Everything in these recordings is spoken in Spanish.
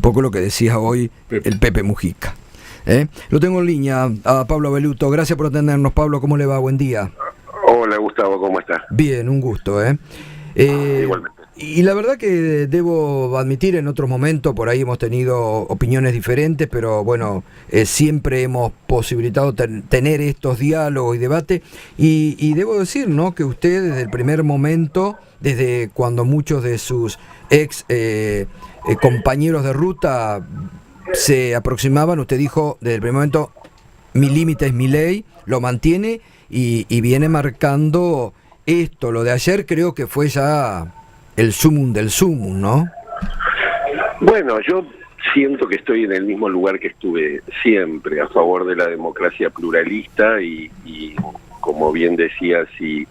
poco lo que decía hoy el Pepe Mujica. Lo tengo en línea a Pablo Abeluto. Gracias por atendernos, Pablo. ¿Cómo le va? Buen día. Hola, Gustavo, ¿cómo estás? Bien, un gusto. Igualmente. Y la verdad que debo admitir, en otros momentos por ahí hemos tenido opiniones diferentes, pero bueno, siempre hemos posibilitado tener estos diálogos y debates, y debo decir, ¿no?, que usted desde el primer momento, desde cuando muchos de sus ex compañeros de ruta se aproximaban, usted dijo desde el primer momento: mi límite es mi ley, lo mantiene y viene marcando esto. Lo de ayer creo que fue ya el sumum del sumum, ¿no? Bueno, yo siento que estoy en el mismo lugar que estuve siempre, a favor de la democracia pluralista y como bien decía, sí,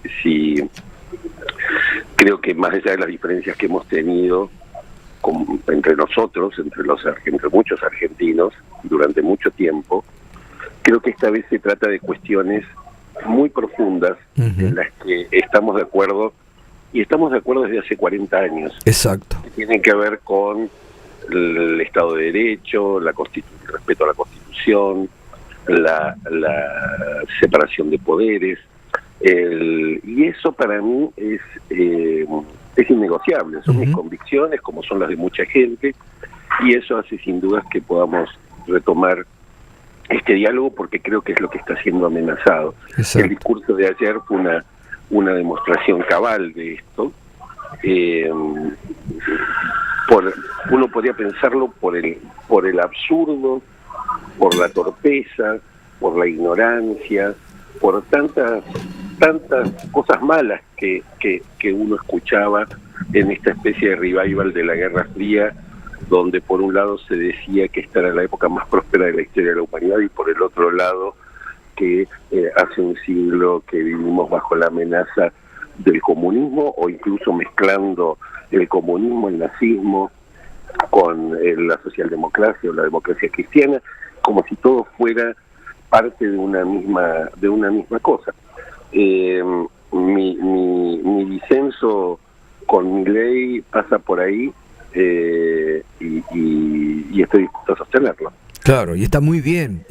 creo que más allá de las diferencias que hemos tenido entre nosotros, entre muchos argentinos, durante mucho tiempo, creo que esta vez se trata de cuestiones muy profundas en las que estamos de acuerdo, y estamos de acuerdo desde hace 40 años. Exacto. Que tienen que ver con el Estado de Derecho, el respeto a la Constitución, la separación de poderes, y eso para mí es innegociable. Son mis convicciones, como son las de mucha gente, y eso hace sin dudas que podamos retomar este diálogo, porque creo que es lo que está siendo amenazado. Exacto. El discurso de ayer fue una demostración cabal de esto. Uno podría pensarlo por el absurdo, por la torpeza, por la ignorancia, por tantas cosas malas que uno escuchaba en esta especie de revival de la Guerra Fría, donde por un lado se decía que esta era la época más próspera de la historia de la humanidad, y por el otro lado que hace un siglo que vivimos bajo la amenaza del comunismo, o incluso mezclando el comunismo, el nazismo, con la socialdemocracia o la democracia cristiana, como si todo fuera parte de una misma cosa. Mi disenso con mi ley pasa por ahí, y estoy dispuesto a sostenerlo. Claro, y está muy bien,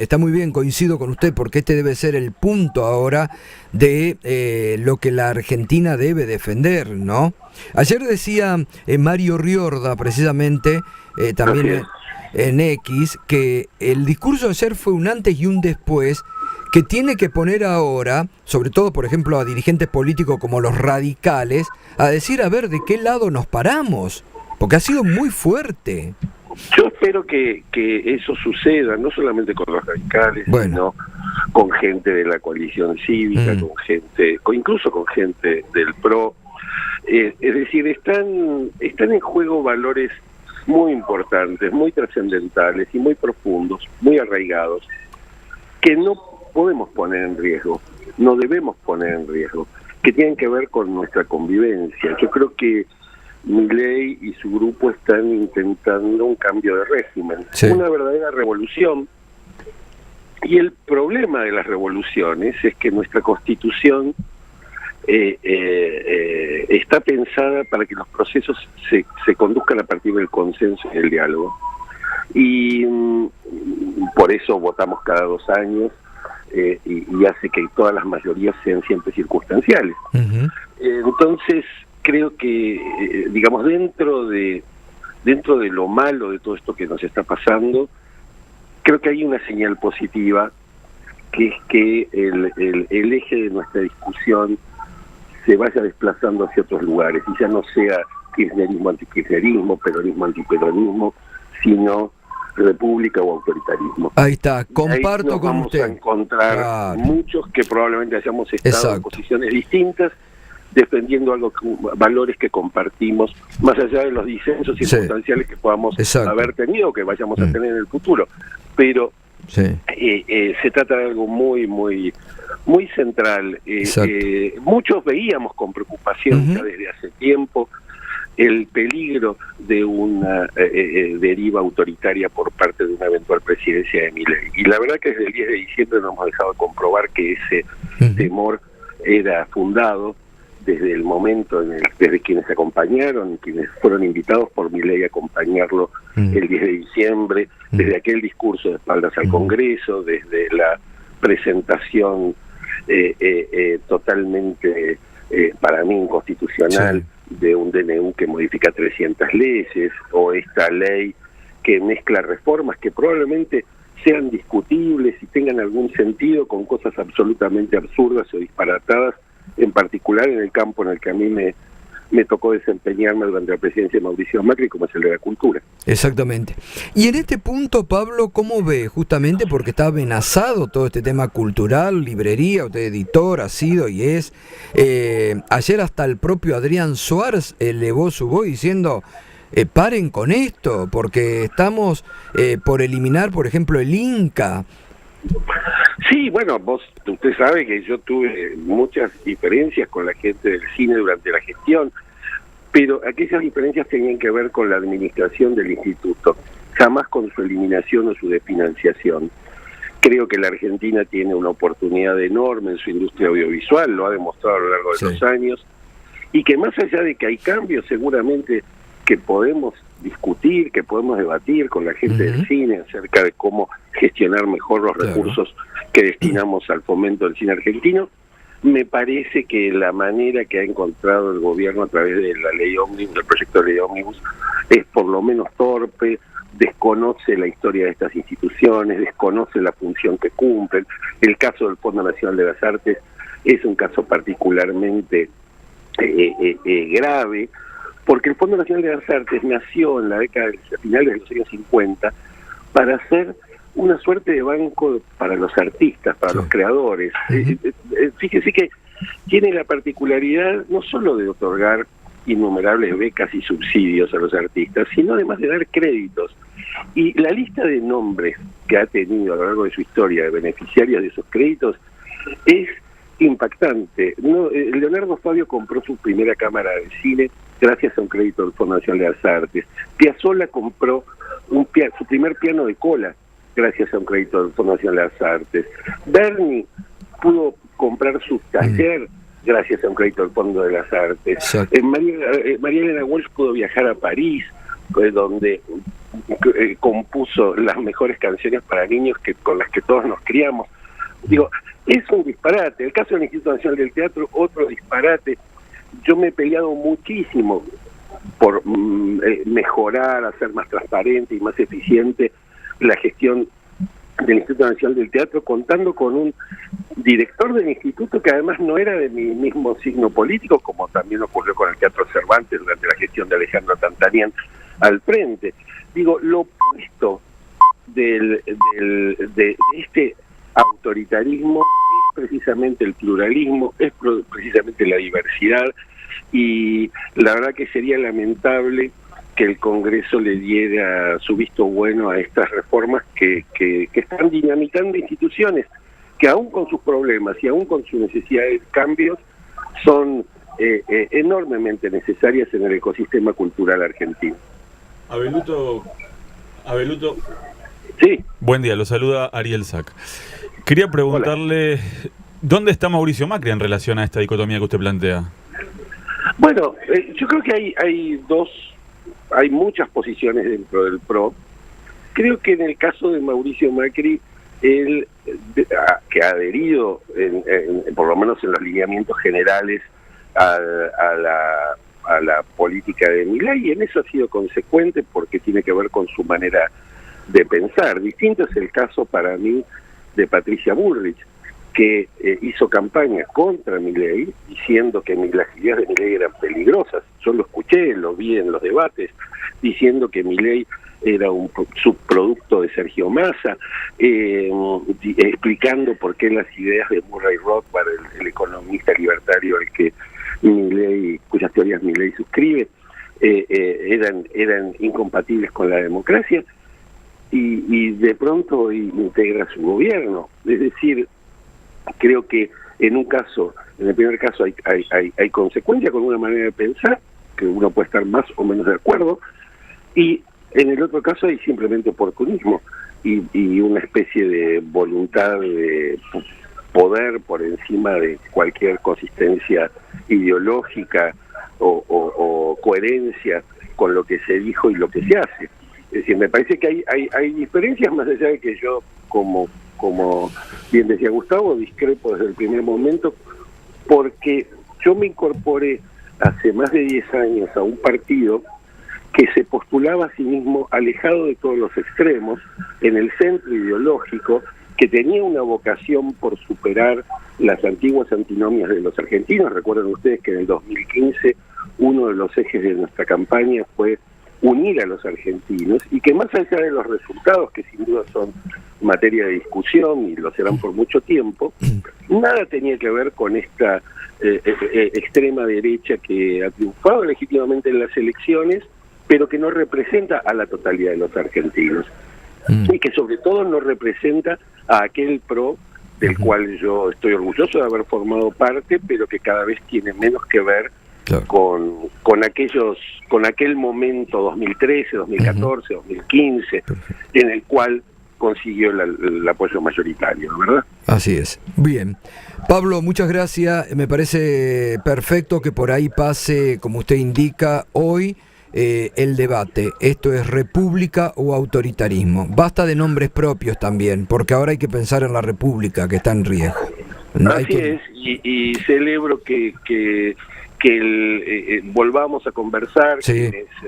coincido con usted, porque este debe ser el punto ahora de lo que la Argentina debe defender, ¿no? Ayer decía Mario Riorda, precisamente, también en X, que el discurso de ayer fue un antes y un después, que tiene que poner ahora, sobre todo, por ejemplo, a dirigentes políticos como los radicales, a decir, a ver, ¿de qué lado nos paramos? Porque ha sido muy fuerte. Yo espero que eso suceda, no solamente con los radicales, sino con gente de la coalición cívica, incluso con gente del PRO. Es decir, están en juego valores muy importantes, muy trascendentales y muy profundos, muy arraigados, que no podemos poner en riesgo, no debemos poner en riesgo, que tienen que ver con nuestra convivencia. Yo creo que Milei y su grupo están intentando un cambio de régimen, una verdadera revolución, y el problema de las revoluciones es que nuestra Constitución está pensada para que los procesos se conduzcan a partir del consenso y del diálogo, y por eso votamos cada 2 años, y hace que todas las mayorías sean siempre circunstanciales. Entonces creo que, digamos, dentro de lo malo de todo esto que nos está pasando, creo que hay una señal positiva, que es que el eje de nuestra discusión se vaya desplazando hacia otros lugares, y ya no sea kirchnerismo antikirchnerismo, peronismo antiperonismo, sino república o autoritarismo. Ahí está, comparto con usted. Vamos a encontrar muchos que probablemente hayamos estado en posiciones distintas, defendiendo valores que compartimos, más allá de los disensos circunstanciales que podamos haber tenido o que vayamos a tener en el futuro. Pero se trata de algo muy, muy, muy central. Muchos veíamos con preocupación ya desde hace tiempo el peligro de una deriva autoritaria por parte de una eventual presidencia de Milei. Y la verdad que desde el 10 de diciembre no hemos dejado de comprobar que ese temor era fundado, desde el momento, desde quienes acompañaron, quienes fueron invitados por Milei a acompañarlo el 10 de diciembre, desde aquel discurso de espaldas al Congreso, desde la presentación totalmente, para mí, inconstitucional de un DNU que modifica 300 leyes, o esta ley que mezcla reformas que probablemente sean discutibles y tengan algún sentido con cosas absolutamente absurdas o disparatadas, en particular en el campo en el que a mí me tocó desempeñarme durante la presidencia de Mauricio Macri, como es el de la cultura. Exactamente. Y en este punto, Pablo, ¿cómo ve? Justamente porque está amenazado todo este tema cultural, librería, usted editor ha sido y es. Ayer hasta el propio Adrián Suárez elevó su voz diciendo... paren con esto, porque estamos por eliminar, por ejemplo, el Inca. Sí, bueno, usted sabe que yo tuve muchas diferencias con la gente del cine durante la gestión, pero aquellas diferencias tenían que ver con la administración del instituto, jamás con su eliminación o su desfinanciación. Creo que la Argentina tiene una oportunidad enorme en su industria audiovisual, lo ha demostrado a lo largo de los años, y que más allá de que hay cambios seguramente que podemos discutir, que podemos debatir con la gente del cine acerca de cómo gestionar mejor los recursos que destinamos al fomento del cine argentino, me parece que la manera que ha encontrado el gobierno a través de la ley ómnibus, del proyecto de ley ómnibus, es por lo menos torpe, desconoce la historia de estas instituciones, desconoce la función que cumplen. El caso del Fondo Nacional de las Artes es un caso particularmente grave, porque el Fondo Nacional de las Artes nació en la década de finales de los años 50 para ser una suerte de banco para los artistas, para los creadores. Fíjese que tiene la particularidad no solo de otorgar innumerables becas y subsidios a los artistas, sino además de dar créditos. Y la lista de nombres que ha tenido a lo largo de su historia de beneficiarios de esos créditos es impactante. Leonardo Fabio compró su primera cámara de cine gracias a un crédito del Fondo Nacional de las Artes. Piazzolla compró su primer piano de cola gracias a un crédito del Fondo Nacional de las Artes. Berni pudo comprar su taller gracias a un crédito del Fondo de las Artes. María Elena Walsh pudo viajar a París, donde compuso las mejores canciones para niños con las que todos nos criamos. Digo, es un disparate. El caso del Instituto Nacional del Teatro, otro disparate. Yo me he peleado muchísimo por mejorar, hacer más transparente y más eficiente la gestión del Instituto Nacional del Teatro, contando con un director del instituto que además no era de mi mismo signo político, como también ocurrió con el Teatro Cervantes durante la gestión de Alejandro Tantanian al frente. Digo, lo opuesto de este autoritarismo es precisamente el pluralismo, es precisamente la diversidad, y la verdad que sería lamentable que el Congreso le diera su visto bueno a estas reformas que están dinamitando instituciones que aún con sus problemas y aún con su necesidad de cambios son enormemente necesarias en el ecosistema cultural argentino. Abeluto. Sí. Buen día, lo saluda Ariel Sack. Quería preguntarle, ¿dónde está Mauricio Macri en relación a esta dicotomía que usted plantea? Bueno, yo creo que hay muchas posiciones dentro del PRO. Creo que en el caso de Mauricio Macri, él que ha adherido, por lo menos en los lineamientos generales, a la política de Milei, y en eso ha sido consecuente porque tiene que ver con su manera de pensar. Distinto es el caso para mí de Patricia Bullrich, que hizo campaña contra Milei, diciendo que las ideas de Milei eran peligrosas. Yo lo escuché, lo vi en los debates, diciendo que Milei era un subproducto de Sergio Massa, explicando por qué las ideas de Murray Rothbard, el economista libertario al que cuyas teorías Milei suscribe, eran incompatibles con la democracia, y de pronto integra su gobierno. Es decir, creo que en el primer caso hay consecuencia con una manera de pensar, que uno puede estar más o menos de acuerdo, y en el otro caso hay simplemente oportunismo y una especie de voluntad poder por encima de cualquier consistencia ideológica o coherencia con lo que se dijo y lo que se hace. Es decir, me parece que hay diferencias, más allá de que yo, como bien decía Gustavo, discrepo desde el primer momento, porque yo me incorporé hace más de 10 años a un partido que se postulaba a sí mismo alejado de todos los extremos, en el centro ideológico, que tenía una vocación por superar las antiguas antinomias de los argentinos. Recuerden ustedes que en el 2015 uno de los ejes de nuestra campaña fue unir a los argentinos, y que más allá de los resultados, que sin duda son materia de discusión y lo serán por mucho tiempo, nada tenía que ver con esta extrema derecha que ha triunfado legítimamente en las elecciones, pero que no representa a la totalidad de los argentinos, y que sobre todo no representa a aquel PRO del cual yo estoy orgulloso de haber formado parte, pero que cada vez tiene menos que ver con aquel momento 2013, 2014, 2015, en el cual consiguió el apoyo mayoritario, ¿verdad? Así es. Bien. Pablo, muchas gracias. Me parece perfecto que por ahí pase, como usted indica, hoy el debate. Esto es república o autoritarismo. Basta de nombres propios también, porque ahora hay que pensar en la república, que está en riesgo. Así es, y celebro que volvamos a conversar,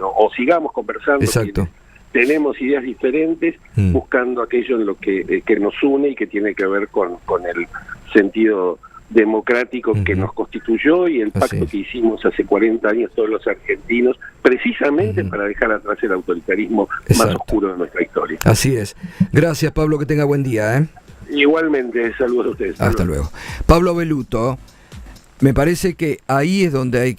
o sigamos conversando. Exacto. Tenemos ideas diferentes, buscando aquello en lo que nos une y que tiene que ver con el sentido democrático que nos constituyó y el pacto que hicimos hace 40 años todos los argentinos, precisamente para dejar atrás el autoritarismo más oscuro de nuestra historia. Así es. Gracias, Pablo, que tenga buen día. Igualmente, saludos a ustedes. Hasta luego. Pablo Belluto, me parece que ahí es donde hay